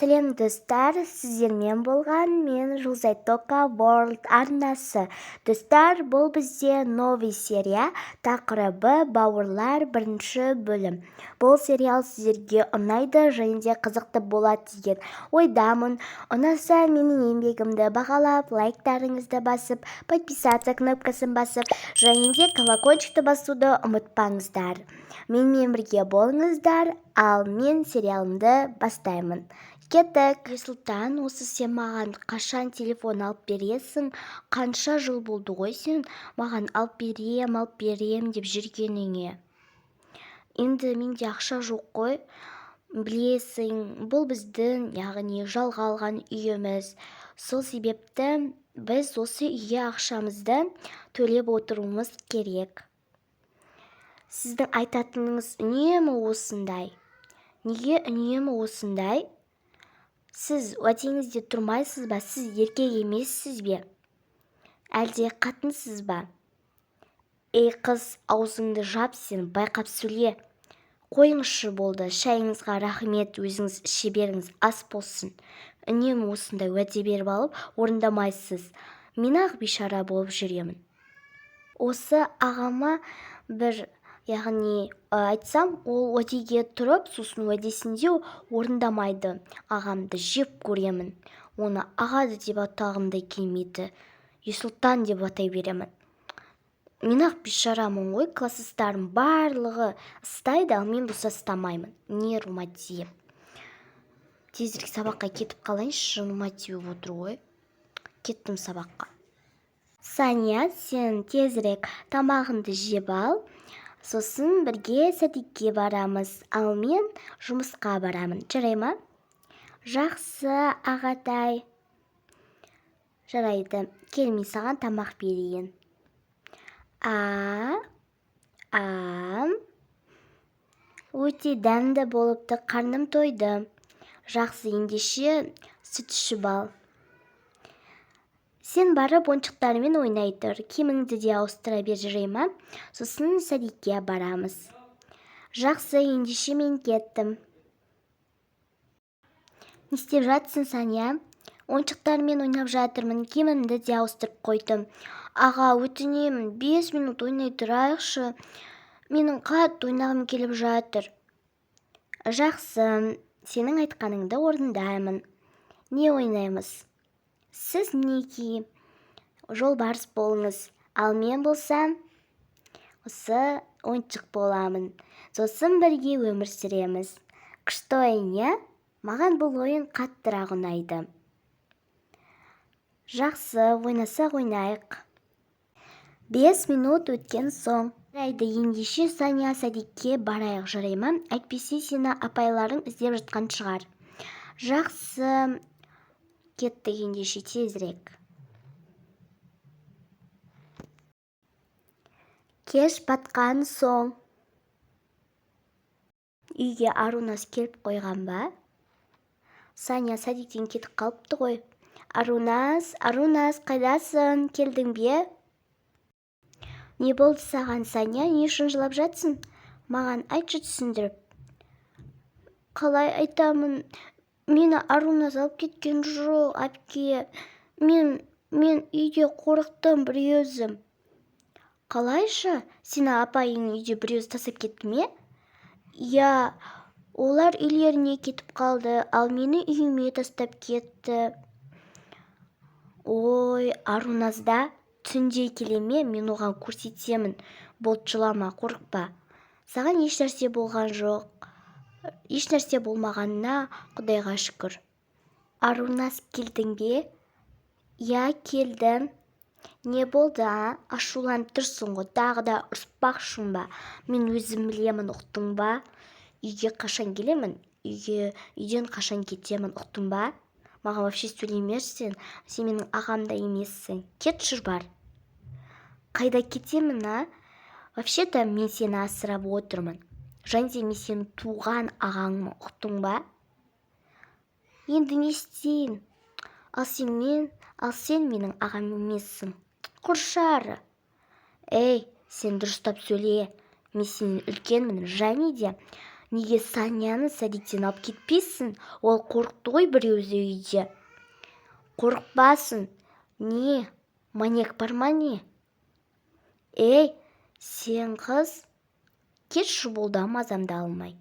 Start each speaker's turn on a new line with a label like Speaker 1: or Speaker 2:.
Speaker 1: Сәлем достар, сіздермен болған мен Жұлдызай Тока World арнасы. Достар, бұл бізде новый серия, тақырыбы бауырлар бірінші бөлім. Бұл сериал сіздерге ұнайды және де қызықты болады деген ойдамын. Ұнаса менің еңбегімді бағалап, лайктарыңызды басып, подписаться кнопкасын басып, және де колокольчикті басуды ұмытпаңыздар. Менімен бірге болыңыздар, ал мен сериалымды бастаймын. Кеттік. Сұлтан, осы сен маған қашан телефон алып бересің? Қанша жыл болды ғой сен маған алып берем деп жүргеніңе. Енді менде ақша жоқ қой. Білесің, бұл біздің, яғни жалға алған үйіміз. Сол себепті біз осы үйге ақшамызды төлеп отыруымыз керек. Сіздің айтатыныңыз үнемі осындай. Неге үнемі осындай? Сіз уәдеңізде тұрмайсыз ба? Сіз еркек емессіз бе? Әлде қатынсыз ба? Ей қыз, аузыңды жап сен, байқап сөйле. Қойыңызшы болды, шайыңызға рахмет, өзіңіз іше беріңіз, ас болсын. Үнемі осындай уәде беріп алып, орындамайсыз. Мен ақ бейшара болып жүремін. Осы ағама бір айтсам, ол уәдеге тұрып, сосын уәдесінде орындамайды. Ағамды жеп көремін. Оны ағады деп атағым да келмейді. Сұлтан деп атай беремін. Мен ақ бейшарамын ғой, класстастарым барлығы істайды, ал мен болса істамаймын. Не руматив. Тезірек сабаққа кетіп қалайыншы, руматив отыр ғой. Кеттім сабаққа. Саня, сен тезірек тамағыңды жеп ал. Сосын бірге садикке барамыз, ал мен жұмысқа барамын. Жарай ма? Жақсы, ағатай. Жарайды, келмей саған тамақ берейін. Өте дәмді болыпты, қарным тойды. Жақсы, ендеше сүт ішіп ал. Сен барып ойыншықтармен ойнай тұр, киіміңді де ауыстыра бер, жарай ма? Сосын садикке барамыз. Жақсы, ендеше мен кеттім. Не істеп жатсың, Саня? Ойыншықтармен ойнап жатырмын, киімімді де ауыстырып қойдым. Аға, өтінемін, 5 минут ойнай тұрайықшы. Менің қатты ойнағым келіп жатыр. Жақсы, сенің айтқаныңды орындаймын. Не ойнаймыз? Сіз мінекей жолбарыс болыңыз, ал мен болсам осы ойыншық боламын. Сосын бірге өмір сүреміз. Күшті ойын, не? Маған бұл ойын қаттырақ ұнайды. Жақсы, ойнасақ ойнайық. 5 минут өткен соң. Жарайды, ендеше Саня садикке барайық, жарай ма? Әйтпесе сені апайларың іздеп жатқан шығар. Жақсы, кетті ендеше тезірек. Кеш батқан соң. Үйге Арунас келіп қойған ба? Саня садиктен кетіп қалыпты ғой. Арунас, қайдасың? Келдің бе? Не болды саған, Саня? Не үшін жылап жатсың? Маған айтшы түсіндіріп. Қалай айтамын? Мені Арунас алып кеткен жоқ, әпке. Мен үйде қорықтым бір өзім. Қалайша? Сені апайың үйде бір өз тасып кетті ме? Я, олар үйлеріне кетіп қалды, ал мені үйіме тастап кетті. Ой, Арунасда түнде келеме, мен оған көрсетемін. Болды, жылама, қорықпа. Саған ешнәрсе болған жоқ. Ешнәрсе болмағанына Құдайға шүкір. Арунас, келдің бе? Я, келдім. Не болды, ашуланып тұрсың ғой, тағы да ұрыспақшың ба? Мен өзім білемін, ұқтың ба? Үйге қашан келемін? Үйден қашан кетемін, ұқтың ба? Маған вообще сөйлемерсің, сен менің ағамда емессің. Кетші бар. Қайда кетемін, Вообще-то мен сені асырап отырмын. Және де мен сені туған ағаңмын, ұқтың ба? Енді не істейін? Ал сен менің ағам емессің. Құршары. Ей, сен дұрыстап сөйле. Мен сенен үлкенмін, және де неге Саняны сәдиктен алып кетпейсің? Ол қорықты ғой біреуі үйде. Қорықпасын. Не, маньяк бар ма не? Ей, сен қыз, кетші болды мазамды алмай.